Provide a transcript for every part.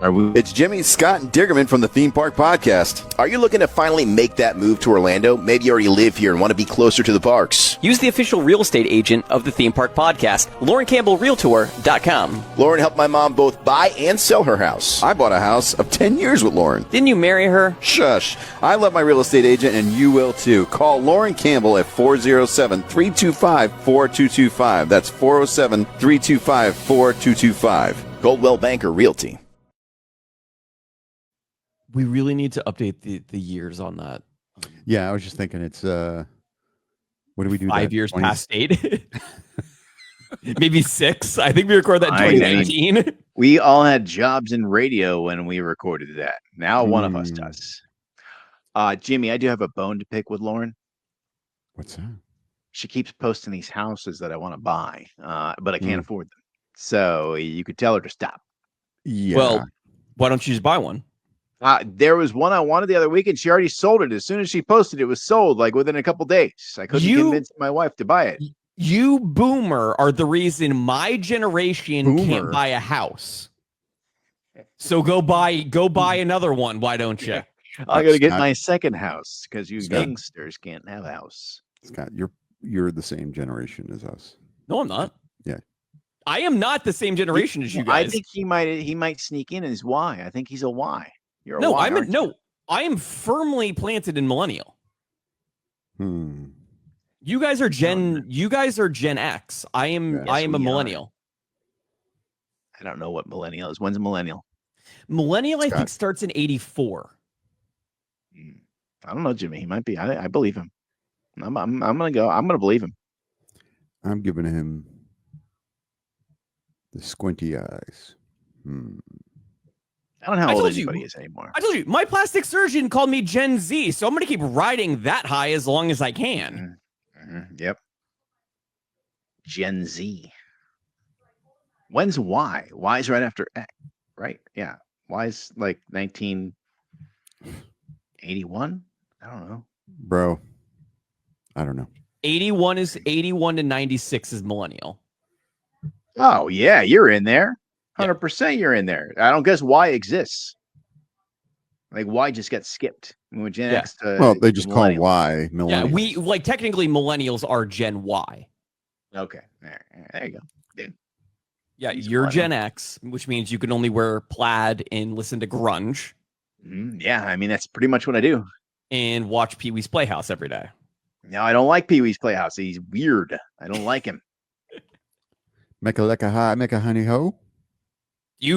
It's Jimmy, Scott, and Diggerman from the Theme Park Podcast. Are you looking to finally make that move to Orlando? Maybe you already live here and want to be closer to the parks. Use the official real estate agent of the Theme Park Podcast, LaurenCampbellRealtor.com. Lauren helped my mom both buy and sell her house. I bought a house of 10 years with Lauren. Didn't you marry her? Shush. I love my real estate agent, and you will too. Call Lauren Campbell at 407-325-4225. That's 407-325-4225. Goldwell Banker Realty. We really need to update the years on that. Yeah, I was just thinking it's what do we do? 5 years past date? Maybe 6. I think we recorded that in 2019. We all had jobs in radio when we recorded that. Now one of us does. Jimmy, I do have a bone to pick with Lauren. What's that? She keeps posting these houses that I want to buy, but I can't afford them. So you could tell her to stop. Yeah. Well, why don't you just buy one? There was one I wanted the other week, and she already sold it. As soon as she posted, it was sold like within a couple days. I couldn't convince my wife to buy it. You boomer are the reason my generation can't buy a house. So go buy another one. Why don't you? I got to get my second house because you youngsters can't have a house. Scott, you're the same generation as us. No, I'm not. Yeah. I am not the same generation as you guys. I think he might sneak in as Y. I think he's a Y. You're a no, Y, I am firmly planted in millennial. You guys are Gen X. I am a millennial. I don't know what millennial is. When's a millennial? Millennial, Scott. I think, starts in 84. I don't know, Jimmy. He might be. I believe him. I'm gonna go. I'm gonna believe him. I'm giving him the squinty eyes. I don't know how old anybody is anymore. I told you, my plastic surgeon called me Gen Z, so I'm going to keep riding that high as long as I can. Yep. Gen Z. When's Y? Y is right after X, right? Yeah. Y is like 1981? I don't know. Bro, I don't know. 81 to 96 is millennial. Oh, yeah, you're in there. 100% you're in there. I don't guess why exists. Like why just got skipped. When Gen X well, they just call Y millennials. Yeah, we like technically millennials are Gen Y. Okay. There you go. Dude. Yeah, you're Gen X, which means you can only wear plaid and listen to grunge. Yeah, I mean that's pretty much what I do. And watch Pee-wee's Playhouse every day. No, I don't like Pee-wee's Playhouse. He's weird. I don't like him. Make a lecca high, make a honey ho.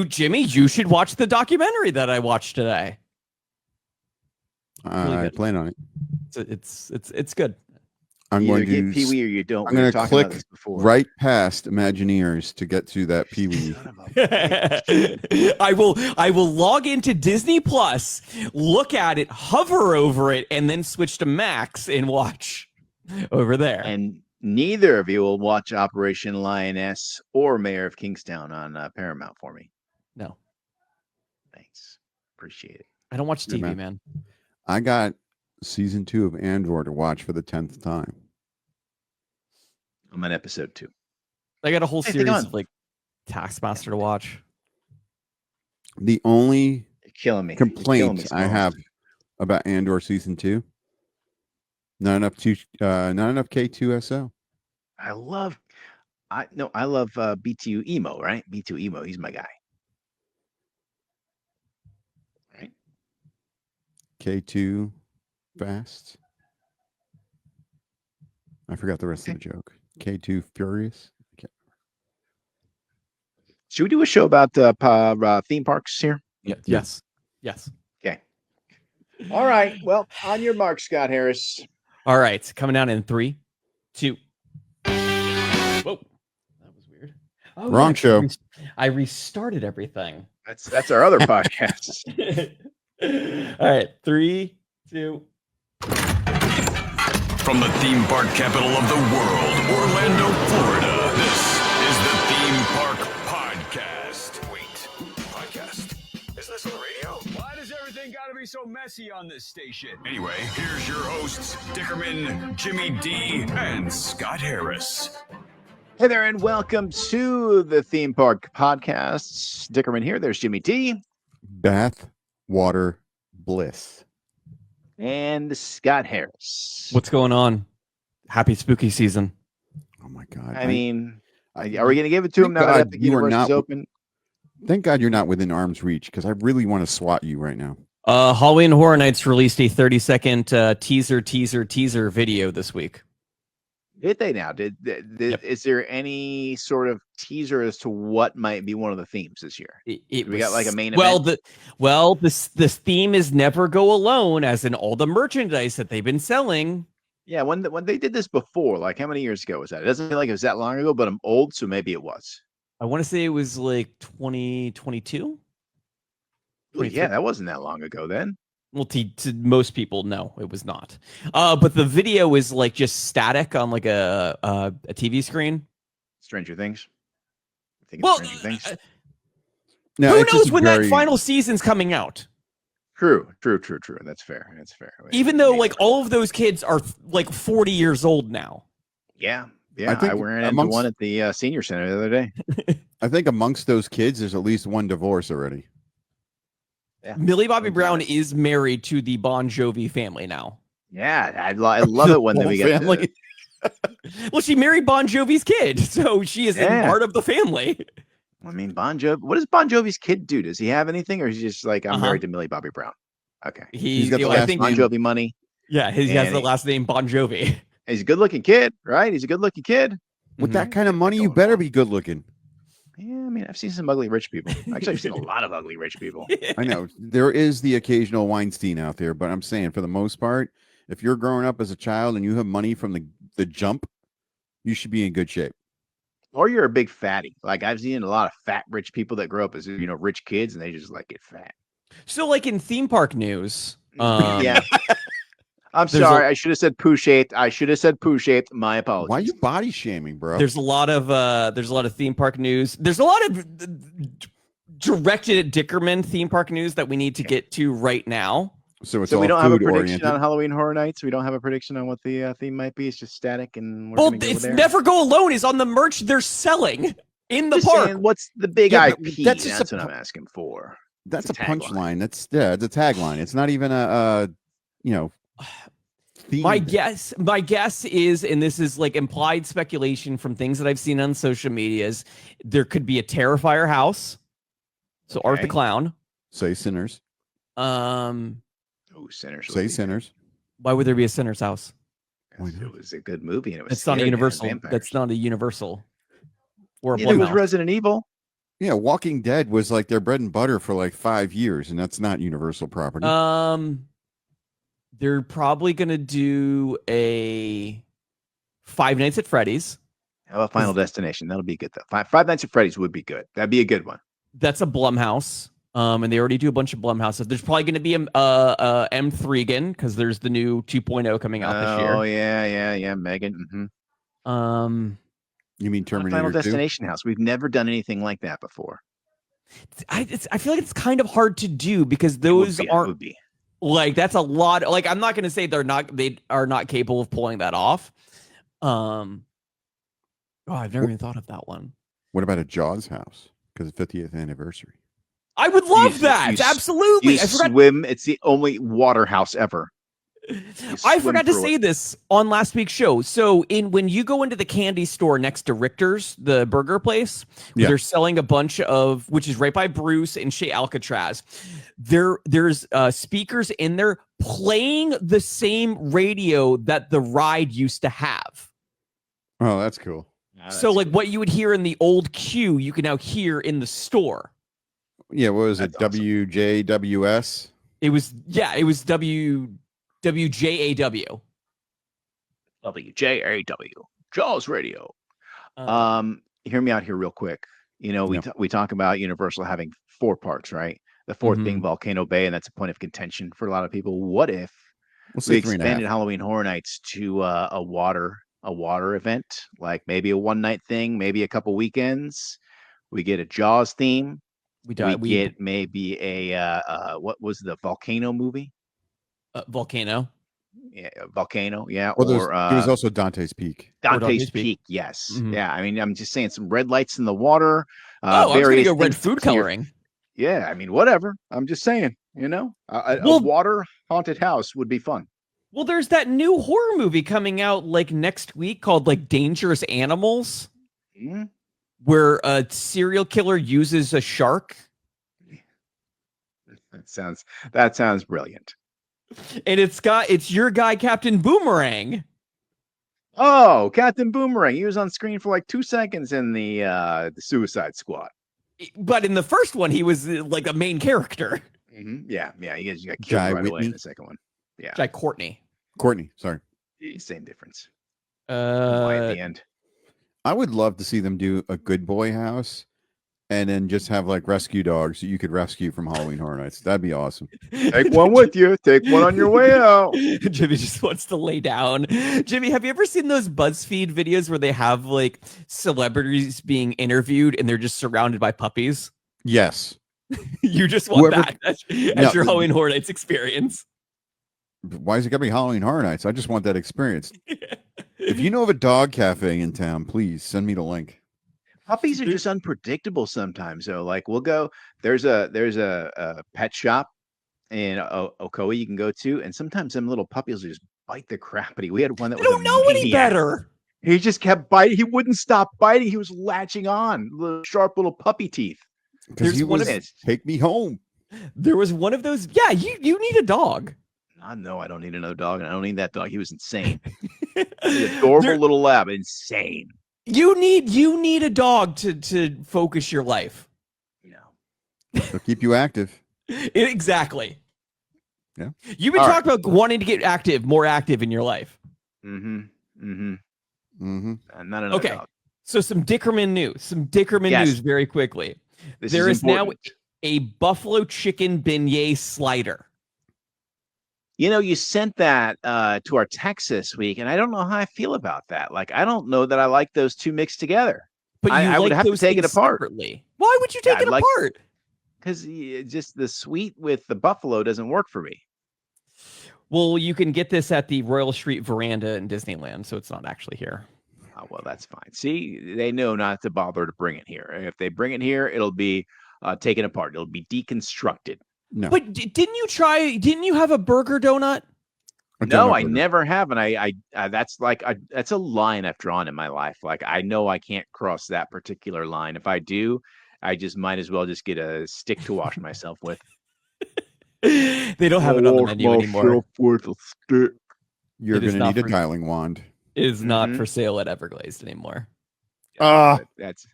Jimmy, you should watch the documentary that I watched today. I plan on it. It's good. I'm going to get Pee-wee or you don't. I'm going to click right past Imagineers to get to that Pee-wee. I will log into Disney Plus, look at it, hover over it, and then switch to Max and watch over there. And neither of you will watch Operation Lioness or Mayor of Kingstown on Paramount for me. No. Thanks. Appreciate it. I don't watch TV, man. I got season 2 of Andor to watch for the 10th time. I'm on episode 2. I got a whole series of like Taskmaster to watch. The only complaint I have about Andor season 2, not enough K2SO. I love B2 Emo, right? B2 Emo, he's my guy. Right? K2 Fast. I forgot the rest of the joke. K2 Furious. Okay. Should we do a show about theme parks here? Yeah. Yes. Okay. All right. Well, on your mark, Scott Harris. All right. Coming down in 3, 2. Whoa. That was weird. Oh, Wrong show. I restarted everything. That's our other podcast. All right. 3, 2. From the theme park capital of the world, Orlando, Florida, this is the Theme Park Podcast. Wait, podcast? Is this on the radio? Why does everything gotta be so messy on this station? Anyway, here's your hosts, Dickerman, Jimmy D, and Scott Harris. Hey there, and welcome to the Theme Park Podcast. Dickerman here. There's Jimmy D. Bath water bliss. And Scott Harris. What's going on? Happy spooky season. Oh my God. I mean, are we going to give it to him Thank now that God Epic you are Universe is not- open? Thank God you're not within arm's reach because I really want to swat you right now. Halloween Horror Nights released a 30-second teaser video this week. Did they now? Yep. Is there any sort of teaser as to what might be one of the themes this year? We got like a main event. This theme is never go alone, as in all the merchandise that they've been selling. Yeah, when they did this before, like how many years ago was that? It doesn't feel like it was that long ago, but I'm old, so maybe it was. I want to say it was like 2022. Well, yeah, that wasn't that long ago then. Well, to most people, no, it was not. But the video is like just static on like a TV screen. Stranger Things. I think Well, Stranger Things. No, who it's knows just when very- that final season's coming out? True. That's fair. Even though like all of those kids are like 40 years old now. Yeah. I think I ran into amongst- one at the senior center the other day. I think amongst those kids, there's at least one divorce already. Yeah. Millie Bobby Thank Brown God. is married to the Bon Jovi family now. Yeah, I love it when Whole we get family. Well, she married Bon Jovi's kid, so she is Yeah. part of the family. I mean, Bon Jovi. What does Bon Jovi's kid do? Does he have anything, or is he just like I'm married to Millie Bobby Brown? Okay, He's got the I last think Bon name. Jovi money. yeah, he has and the he- last name Bon Jovi. He's a good-looking kid, right? He's a good-looking kid. With Mhm. that kind of money, you better be good looking. Yeah, I mean, I've seen some ugly rich people. Actually, I've seen a lot of ugly rich people. I know there is the occasional Weinstein out there, but I'm saying for the most part, if you're growing up as a child and you have money from the jump, you should be in good shape. Or you're a big fatty. Like I've seen a lot of fat rich people that grow up as rich kids, and they just like get fat. So, like in theme park news, Yeah. I'm There's sorry. I should have said poo shaped. My apologies. Why are you body shaming, bro? there's a lot of theme park news. There's a lot of directed at Dickerman theme park news that we need to get to right now. So it's So all we don't have a food prediction oriented. on Halloween Horror Nights. We don't have a prediction on what the theme might be. It's just static, and we're Well, gonna go it's there. Never Go Alone is on the merch they're selling in the Just park. saying, what's the big Yeah, IP? but That's, that's just what I'm asking for. That's a it's a tagline. punchline. It's a tagline. It's not even a theme. My guess is, and this is like implied speculation from things that I've seen on social medias, there could be a Terrifier house. So Art the Okay. Clown. Say sinners. Oh, Sinners. Say sinners. Why would there be a Sinner's house? It was a good movie, and it was. It's not a scary, and it had Universal. vampires. That's not a Universal. Or a Neither was Blumhouse. Resident Evil. Yeah, Walking Dead was like their bread and butter for like 5 years, and that's not Universal property. They're probably gonna do a Five Nights at Freddy's. How about Final Destination? That'll be good though. Five Nights at Freddy's would be good. That'd be a good one. That's a Blumhouse. And they already do a bunch of Blumhouses. There's probably going to be a M3 again because there's the new 2.0 coming out this year. Oh yeah, Megan. Mm-hmm. You mean Terminator Final 2? Destination house. We've never done anything like that before. I feel like it's kind of hard to do because It would those be, it aren't would be. like that's a lot. Like I'm not going to say they are not capable of pulling that off. Oh, I've never even thought of that one. What about a Jaws house? Because it's 50th anniversary. I would love You- that. you- Absolutely. You I forgot. swim. It's the only water house ever. I swim forgot to through say it. this on last week's show. So when you go into the candy store next to Richter's, the burger place, where Yeah. they're selling a bunch of, which is right by Bruce and Shea Alcatraz, there's speakers in there playing the same radio that the ride used to have. Oh, that's cool. So like what you would hear in the old queue, you can now hear in the store. Yeah, what was it? That's awesome. WJWS? It was WJAW. WJAW Jaws Radio. Hear me out here real quick. We Yeah. we talk about Universal having 4 parks, right? The 4th being Volcano Bay, and that's a point of contention for a lot of people. What if We'll say we 3.5. expanded Halloween Horror Nights to a water event, like maybe a one night thing, maybe a couple weekends? We get a Jaws theme. We get maybe a what was the volcano movie? Volcano. Yeah, volcano. Yeah, Well, or there was also Dante's Peak. Dante's Peak. Yes. Mhm. Yeah. I mean, I'm just saying some red lights in the water. I was gonna various go red things food to clear- coloring. Yeah, I mean, whatever. I'm just saying, a Well- water haunted house would be fun. Well, there's that new horror movie coming out like next week called like Dangerous Animals, Mhm. where a serial killer uses a shark. That sounds brilliant. And it's your guy, Captain Boomerang. Oh, Captain Boomerang. He was on screen for like 2 seconds in the Suicide Squad. But in the first one, he was like a main character. Yeah. You got killed Jai right away Whitney? in the second one. Yeah. Jai Courtney. Courtney, sorry. Same difference. Why at the end? I would love to see them do a good boy house and then just have like rescue dogs that you could rescue from Halloween Horror Nights. That'd be awesome. Take one with you. Take one on your way out. Jimmy just wants to lay down. Jimmy, have you ever seen those BuzzFeed videos where they have like celebrities being interviewed and they're just surrounded by puppies? Yes. You just want Whoever- that as your Halloween Horror Nights experience. Why is it got to be Halloween Horror Nights? I just want that experience. If you know of a dog cafe in town, please send me the link. Puppies are just unpredictable sometimes, though. Like we'll go. There's a pet shop in Ocoee you can go to, and sometimes them little puppies will just bite the crap out of you. We had one that I was don't know any maniac. better. He just kept biting. He wouldn't stop biting. He was latching on, little sharp little puppy teeth. Because he one was of- take me home. There was one of those. Yeah, you need a dog. No, I don't need another dog, and I don't need that dog. He was insane. Adorable little lab, insane. You need a dog to focus your life. No. They'll keep you active. Exactly. Yeah. You've been All talking about wanting to get more active in your life. Mm-hmm. Not another Okay. dog. So some Dickerman news. Yes. News very quickly. This There is now important. a buffalo chicken beignet slider. You sent that to our text this week, and I don't know how I feel about that. Like, I don't know that I like those two mixed together. But you I would like have to those take it things apart. separately. Why would you take Yeah, it I'd like- apart? Because just the sweet with the buffalo doesn't work for me. Well, you can get this at the Royal Street Veranda in Disneyland, so it's not actually here. Oh, well, that's fine. See, they know not to bother to bring it here. If they bring it here, it'll be taken apart. It'll be deconstructed. No. But didn't you have a burger donut? No, I never have, and I that's that's a line I've drawn in my life. Like, I know I can't cross that particular line. If I do, I just might as well just get a stick to wash myself with. They don't have it on the menu anymore. You're It going is to not need a for- tiling wand. It is not Mhm. for sale at Everglazed anymore. That's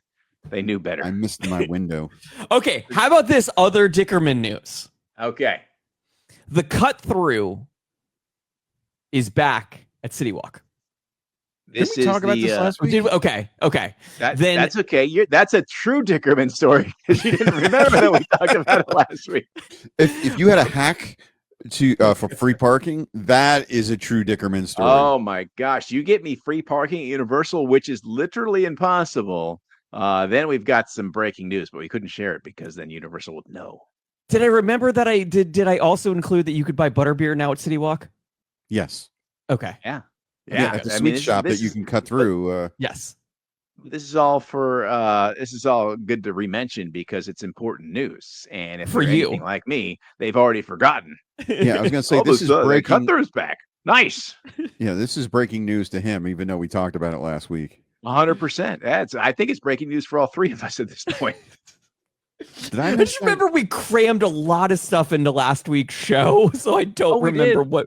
they knew better. I missed my window. Okay, how about this other Dickerman news? Okay. The cut through is back at City Walk. This Didn't we talk about this last week? Okay. Then- That's okay. That's a true Dickerman story because you didn't remember that we talked about it last week. If you had a hack to for free parking, that is a true Dickerman story. Oh my gosh, you get me free parking at Universal, which is literally impossible. Then we've got some breaking news, but we couldn't share it because then Universal would know. Did I remember that I did? Did I also include that you could buy butterbeer now at City Walk? Yes. Okay. Yeah. At the sweet shop that you can cut through. Yes. This is all for this is all good to re-mention because it's important news. And if For they're you. anything like me, they've already forgotten. Yeah, I was going to say Oh, this is the breaking. cut-through's back. Nice. Yeah, this is breaking news to him, even though we talked about it last week. 100%. I think it's breaking news for all three of us at this point. Did I I just mention that? remember we crammed a lot of stuff into last week's show, so I don't we remember did. what.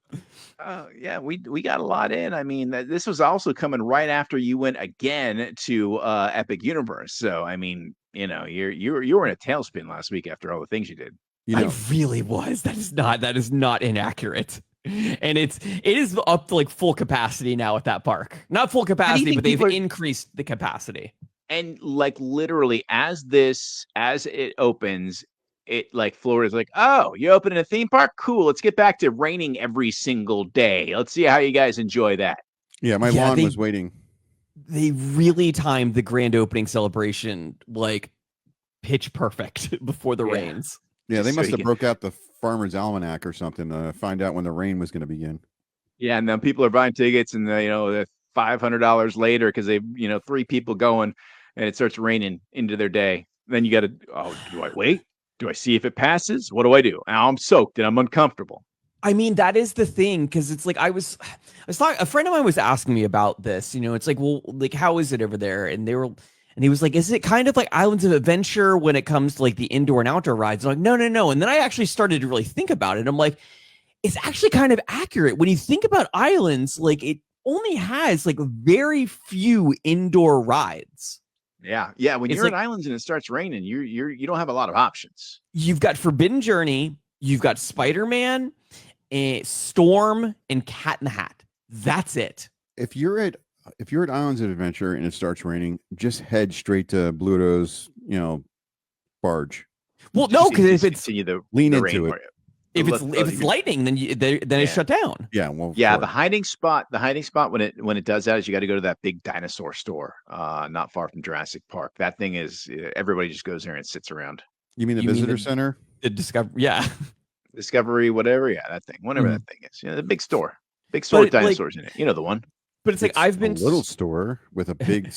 Yeah, we got a lot in. I mean, this was also coming right after you went again to Epic Universe. So I mean, you were in a tailspin last week after all the things you did. You know, I really was. That is not inaccurate. And it is up to like full capacity now at that park. Not full capacity, think but they've people are- increased the capacity. And like literally, as it opens, it like Florida's like, oh, you opening a theme park? Cool. Let's get back to raining every single day. Let's see how you guys enjoy that. yeah, my Yeah, lawn they- was waiting. They really timed the grand opening celebration like pitch perfect before the Yeah. rains. Yeah, they So must you have can- broke out the Farmer's Almanac or something to find out when the rain was going to begin. Yeah, and then people are buying tickets, and they're $500 later because they, three people going, and it starts raining into their day. Then you got to, oh, do I wait? Do I see if it passes? What do I do? Now I'm soaked and I'm uncomfortable. I mean, that is the thing, because it's like I was talking. A friend of mine was asking me about this. It's like, well, like, how is it over there? And he was like, is it kind of like Islands of Adventure when it comes to like the indoor and outdoor rides? I'm like, no. And then I actually started to really think about it. I'm like, it's actually kind of accurate when you think about islands. Like, it only has like very few indoor rides. Yeah. When you're at islands and it starts raining, you don't have a lot of options. You've got Forbidden Journey, you've got Spider-Man, Storm, and Cat in the Hat. That's it. If you're at Islands of Adventure and it starts raining, just head straight to Bluto's, barge. Well, no, because if it's lean into it. If it's lightning, then it's shut down. Yeah, well, the hiding spot when it does that is you got to go to that big dinosaur store, not far from Jurassic Park. That thing is everybody just goes there and sits around. You mean the visitor center? The Discovery, whatever. Yeah, that thing, whatever that thing is. The big store with dinosaurs in it. You know the one. But it's like I've been a little store with a big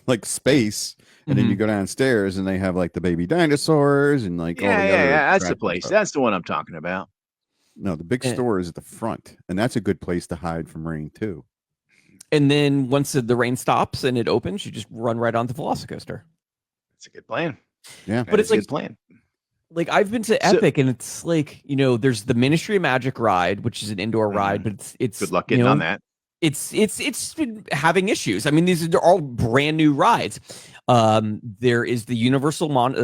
like space, and then you go downstairs and they have like the baby dinosaurs and like all the other That's the place. Stuff. That's the one I'm talking about. No, the big store is at the front, and that's a good place to hide from rain too. And then once the rain stops and it opens, you just run right onto the Velocicoaster. That's a good plan. Yeah, but it's like a good plan. Like I've been to Epic, and it's like there's the Ministry of Magic ride, which is an indoor ride, but it's good luck getting on that. It's been having issues. I mean, these are all brand new rides. There is the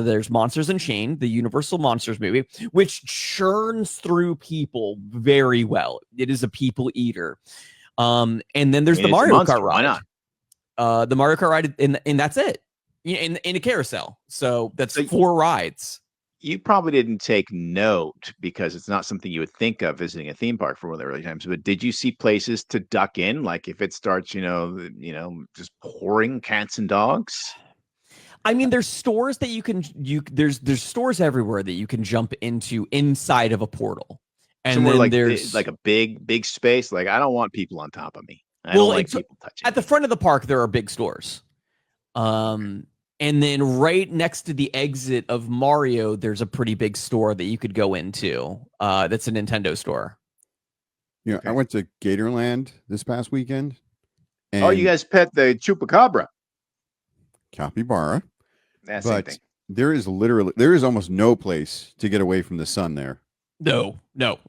there's Monsters Unchained, the Universal Monsters movie, which churns through people very well. It is a people eater. And then there's the Mario Kart ride. Why not? The Mario Kart ride, and that's it. In a carousel. So that's 4 rides. You probably didn't take note because it's not something you would think of visiting a theme park for one of the early times. But did you see places to duck in? Like if it starts, just pouring cats and dogs. I mean, there's stores that there's stores everywhere that you can jump into inside of a portal. And somewhere then there's like a big space. Like I don't want people on top of me. I don't like people touching. At the front of the park, there are big stores. And then right next to the exit of Mario, there's a pretty big store that you could go into. That's a Nintendo store. Yeah, I went to Gatorland this past weekend. And you guys pet the chupacabra. Capybara. That's the thing. There is almost no place to get away from the sun there. No.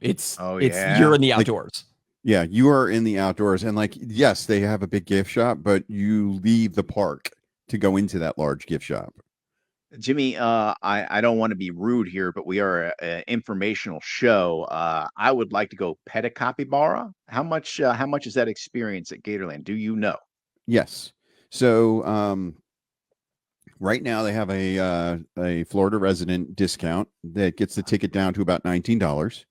It's you're in the outdoors. You are in the outdoors. And yes, they have a big gift shop, but you leave the park to go into that large gift shop. Jimmy, I don't want to be rude here, but we are an informational show. I would like to go pet a capybara. How much is that experience at Gatorland? Do you know? Yes. So right now they have a Florida resident discount that gets the ticket down to about $19.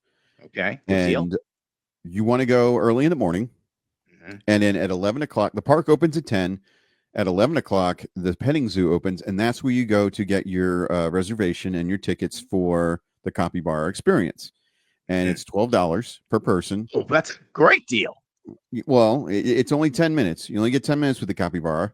Okay. And you want to go early in the morning. Mm-hmm. And then at 11 o'clock, the park opens at 10. At 11 o'clock, the petting zoo opens, and that's where you go to get your reservation and your tickets for the capybara experience. And it's $12 per person. Oh, that's a great deal. Well, it's only 10 minutes. You only get 10 minutes with the capybara.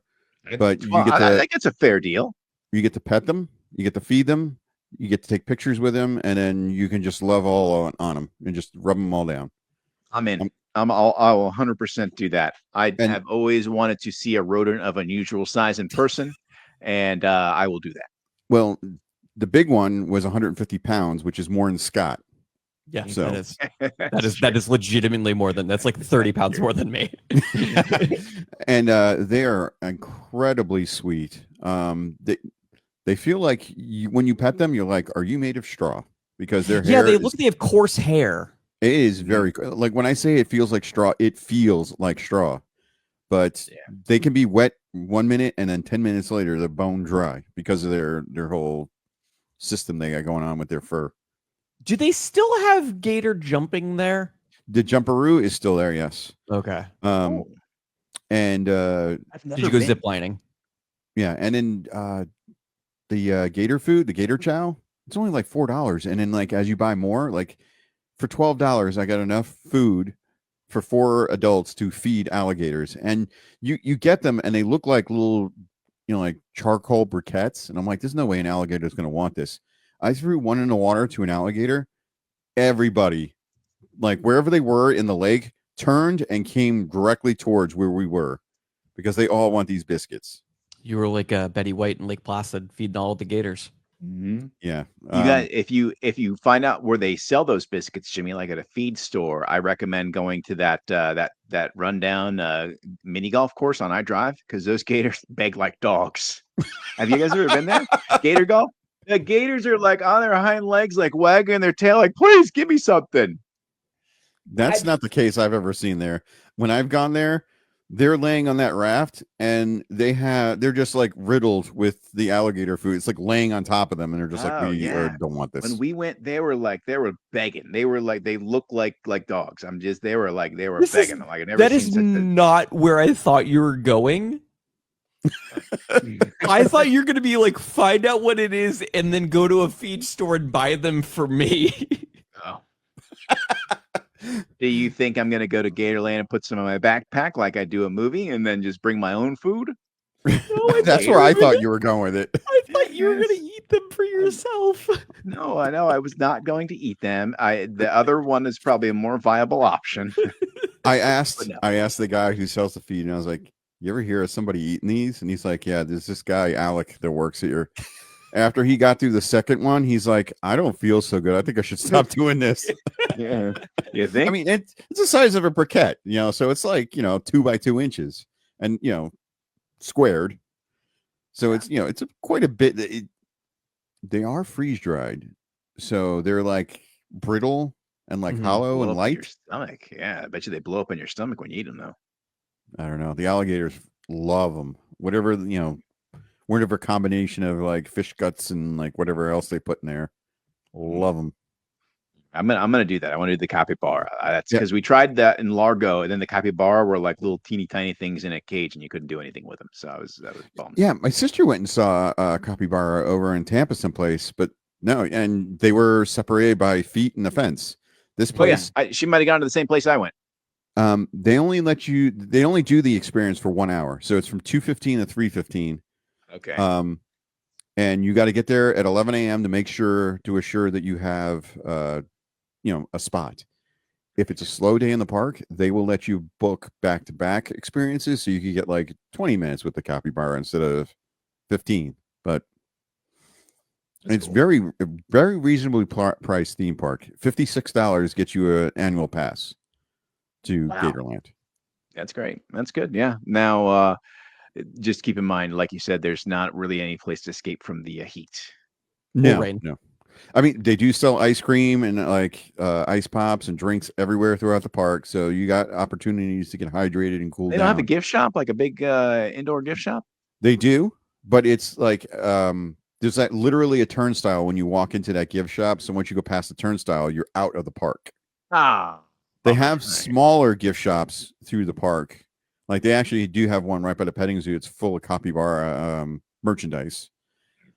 But I think it's a fair deal. You get to pet them. You get to feed them. You get to take pictures with them. And then you can just love all on them and just rub them all down. I'm in. I will 100% do that. I have always wanted to see a rodent of unusual size in person, and I will do that. Well, the big one was 150 pounds, which is more than Scott. Yeah, so that is legitimately more than that's like 30 pounds more than me. And they are incredibly sweet. They feel like when you pet them, you're like, are you made of straw? Because their hair. Yeah, they have coarse hair. It is very like when I say it feels like straw, it feels like straw, but they can be wet 1 minute and then 10 minutes later they're bone dry because of their whole system they got going on with their fur. Do they still have gator jumping there? The jumperoo is still there, yes. Okay. And did you go zip lining? Yeah, and then the gator food, the gator chow, it's only like $4, and then as you buy more, for $12, I got enough food for 4 adults to feed alligators. And you get them and they look like little, like charcoal briquettes. And I'm like, there's no way an alligator is going to want this. I threw one in the water to an alligator. Everybody, like wherever they were in the lake, turned and came directly towards where we were because they all want these biscuits. You were like Betty White in Lake Placid feeding all of the gators. Mm-hmm. Yeah. You got if you find out where they sell those biscuits, Jimmy, like at a feed store, I recommend going to that rundown mini golf course on iDrive because those gators beg like dogs. Have you guys ever been there? Gator golf? The gators are like on their hind legs, like wagging their tail, like, please give me something. That's not the case I've ever seen there. When I've gone there, they're laying on that raft and they're just like riddled with the alligator food. It's like laying on top of them and they're just like, we don't want this. When we went, they were begging. They were like, they looked like dogs. They were begging. Like I never that is not where I thought you were going. I thought you were going to be like, find out what it is and then go to a feed store and buy them for me. Oh. Do you think I'm going to go to Gatorland and put some in my backpack like I do a movie and then just bring my own food? No, that's where I thought you were going with it. I thought you were going to eat them for yourself. No, I know. I was not going to eat them. The other one is probably a more viable option. I asked the guy who sells the feed and I was like, you ever hear of somebody eating these? And he's like, yeah, there's this guy, Alec, that works here. After he got through the second one, he's like, I don't feel so good. I think I should stop doing this. Yeah. You think? I mean, it's the size of a briquette, so it's like, 2 by 2 inches and, squared. So it's, it's quite a bit. They are freeze dried. So they're like brittle and like hollow and light. Your stomach. Yeah. I bet you they blow up in your stomach when you eat them, though. I don't know. The alligators love them. Whatever, whatever combination of like fish guts and like whatever else they put in there. Love them. I'm gonna do that. I want to do the capybara. That's because we tried that in Largo, and then the capybara were like little teeny tiny things in a cage, and you couldn't do anything with them. So I was bummed. Yeah, my sister went and saw a capybara over in Tampa someplace, but no, and they were separated by feet and a fence. This place, she might have gone to the same place I went. They only do the experience for 1 hour, so it's from 2:15 to 3:15. Okay. And you got to get there at 11 a.m. to assure that you have a spot. If it's a slow day in the park, they will let you book back-to-back experiences, so you can get like 20 minutes with the capybara instead of 15. But it's cool. Very, very reasonably priced theme park. $56 gets you an annual pass to Gatorland. That's great. That's good. Yeah. Now, just keep in mind, like you said, there's not really any place to escape from the heat. No. I mean, they do sell ice cream and like ice pops and drinks everywhere throughout the park. So you got opportunities to get hydrated and cool down. They don't have a gift shop, like a big indoor gift shop? They do, but it's like there's literally a turnstile when you walk into that gift shop. So once you go past the turnstile, you're out of the park. They have smaller gift shops through the park. Like they actually do have one right by the petting zoo. It's full of capybara merchandise.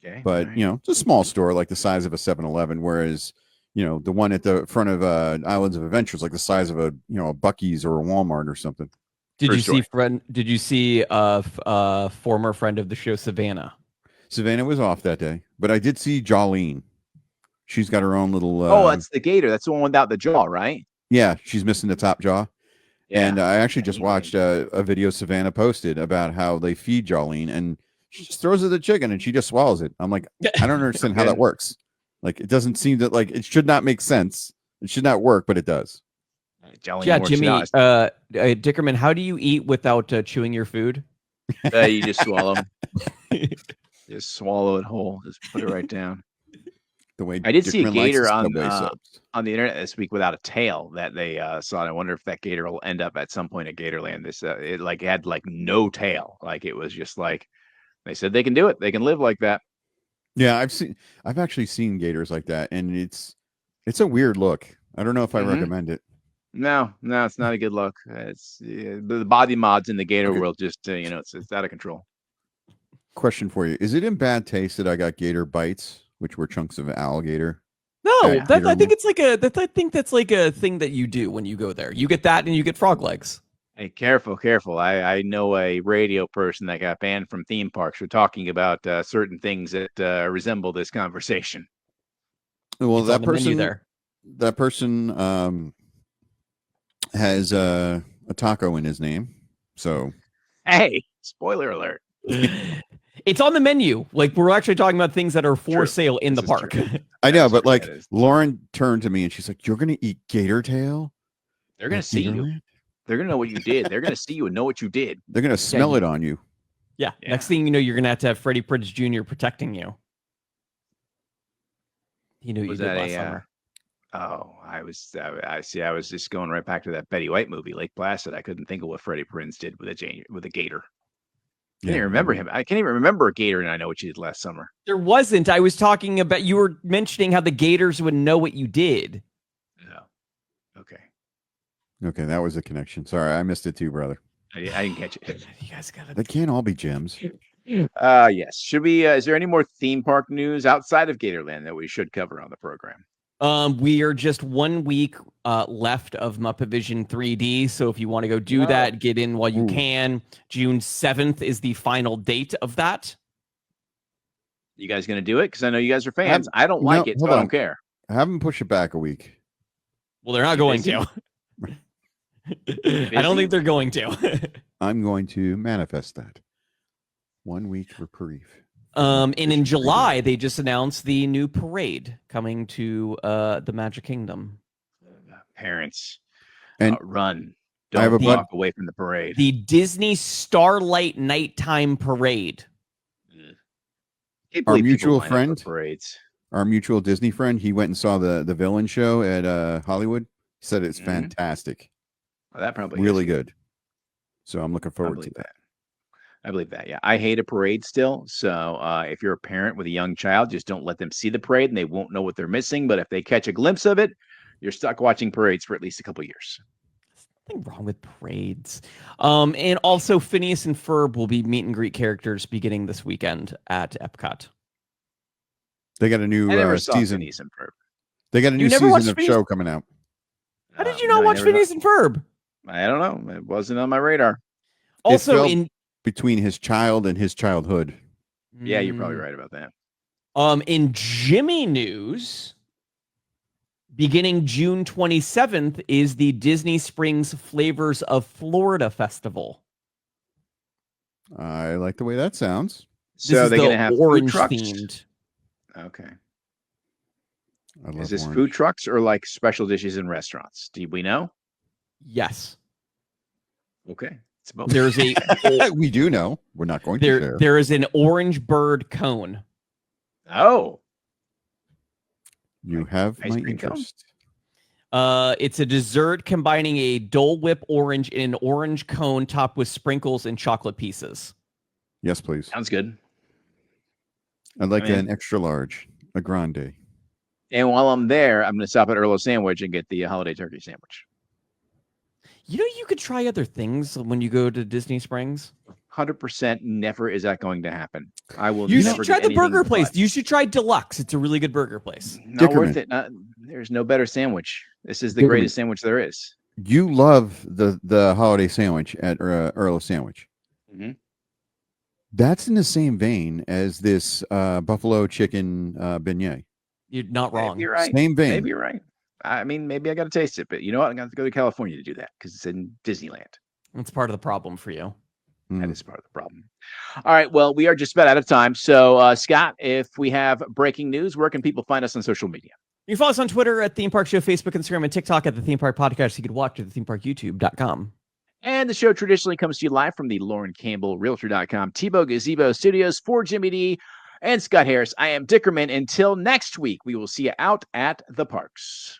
Okay. But, it's a small store like the size of a 7-Eleven, whereas, the one at the front of Islands of Adventure is like the size of a Buc-ee's or a Walmart or something. Did you see a former friend of the show, Savannah? Savannah was off that day, but I did see Jolene. She's got her own little... that's the gator. That's the one without the jaw, right? Yeah, she's missing the top jaw. Yeah. And I actually just watched a video Savannah posted about how they feed Jolene, and she just throws it the chicken and she just swallows it. I'm like, I don't understand how that works. Like, it doesn't seem that, like, it should not make sense. It should not work, but it does. Jolene Jimmy, Dickerman, how do you eat without chewing your food? You just swallow. Just swallow it whole. Just put it right down. The way I did see a gator on the internet this week without a tail that they saw. And I wonder if that gator will end up at some point at Gatorland. This it had like no tail. Like it was just like they said they can do it. They can live like that. Yeah, I've actually seen gators like that, and it's a weird look. I don't know if I recommend it. No, it's not a good look. It's the body mods in the gator world. Just it's out of control. Question for you: is it in bad taste that I got gator bites, which were chunks of alligator? No, I think it's like I think that's like a thing that you do when you go there. You get that, and you get frog legs. Hey, careful! I know a radio person that got banned from theme parks for talking about certain things that resemble this conversation. Well, It's that on the menu person there. that person has a taco in his name. So, Hey, spoiler alert. It's on the menu. Like, we're actually talking about things that are for True. sale in This the is park. true. I know, That but is- like that is- Lauren turned to me and she's like, "You're gonna eat gator tail? They're gonna at see you. Gatorland? They're gonna know what you did. They're gonna see you and know what you did. They're gonna smell you- it on you." Yeah. Yeah. Next thing you know, you're gonna have Freddie Prinze Jr. protecting you. You know what you Was did that last a? summer. I see. I was just going right back to that Betty White movie, Lake Placid. I couldn't think of what Freddie Prinze did with a gator. I can't even remember him. I can't even remember a gator, and I know what you did last summer. There wasn't. I was talking about, you were mentioning how the Gators would know what you did. Yeah. Okay. Okay, that was a connection. Sorry, I missed it too, brother. I didn't catch it. You guys gotta. They can't all be gems. Yes. Should we? Is there any more theme park news outside of Gatorland that we should cover on the program? We are just 1 week left of Muppet Vision 3D. So if you want to go do that, get in while you can. June 7th is the final date of that. You guys gonna do it? Because I know you guys are fans. I don't like it, so I don't care. Have them push it back a week. Well, they're not going to. I don't think they're going to. I'm going to manifest that. 1 week reprieve. And in July, they just announced the new parade coming to the Magic Kingdom. Parents, And run. I have Don't a walk away from the parade. The Disney Starlight Nighttime Parade. Can't Our believe people mutual line up for friend? parades. Our mutual Disney friend, he went and saw the villain show at Hollywood. He said it's fantastic. Well, that probably Really is. good. So I'm looking I forward to believe that. that. I believe that. Yeah, I hate a parade still. So if you're a parent with a young child, just don't let them see the parade, and they won't know what they're missing. But if they catch a glimpse of it, you're stuck watching parades for at least a couple years. Nothing wrong with parades. And also Phineas and Ferb will be meet and greet characters beginning this weekend at Epcot. They got a new I never saw season. Phineas and Ferb. They got a You new never watched season of Phineas- show coming out. How did you not I watch never Phineas and Ferb? I don't know. It wasn't on my radar. Also felt in between his child and his childhood. Yeah, you're probably right about that. In Jimmy news, beginning June 27th is the Disney Springs Flavors of Florida Festival. I like the way that sounds. So they're going to have food orange trucks? themed. Okay. I love Is this orange. food trucks or like special dishes in restaurants? Do we know? Yes. Okay. It's both. There's a We do know. We're not going to share. there is an orange bird cone. Oh. You have Ice my cream cone? interest. It's a dessert combining a Dole Whip orange in an orange cone topped with sprinkles and chocolate pieces. Yes, please. Sounds good. I'd like I mean- an extra large, a grande. And while I'm there, I'm going to stop at Earl Sandwich and get the holiday turkey sandwich. You know, you could try other things when you go to Disney Springs. 100% never is that going to happen. I will You never should try get the anything burger place. but- You should try Deluxe. It's a really good burger place. Not worth Dickerman. it. There's no better sandwich. This is the Dickerman. greatest sandwich there is. You love the holiday sandwich at Earl of Sandwich. Mhm. That's in the same vein as this buffalo chicken beignet. You're not wrong. Maybe you're right. Same vein. Maybe you're right. I mean, maybe I got to taste it, but you know what? I'm going to have to go to California to do that because it's in Disneyland. That's part of the problem for you. That is part of the problem. All right. Well, we are just about out of time. So, Scott, if we have breaking news, where can people find us on social media? You can follow us on Twitter at Theme Park Show, Facebook, Instagram, and TikTok at the Theme Park Podcast. You can watch at thethemeparkyoutube.com. And the show traditionally comes to you live from the Lauren Campbell Realtor.com Tebow Gazebo Studios. For Jimmy D and Scott Harris, I am Dickerman. Until next week, we will see you out at the parks.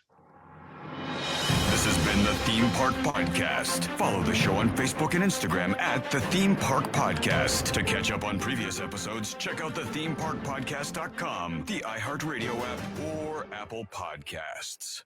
This has been the Theme Park Podcast. Follow the show on Facebook and Instagram at the Theme Park Podcast. To catch up on previous episodes, check out the themeparkpodcast.com, the iHeartRadio app, or Apple Podcasts.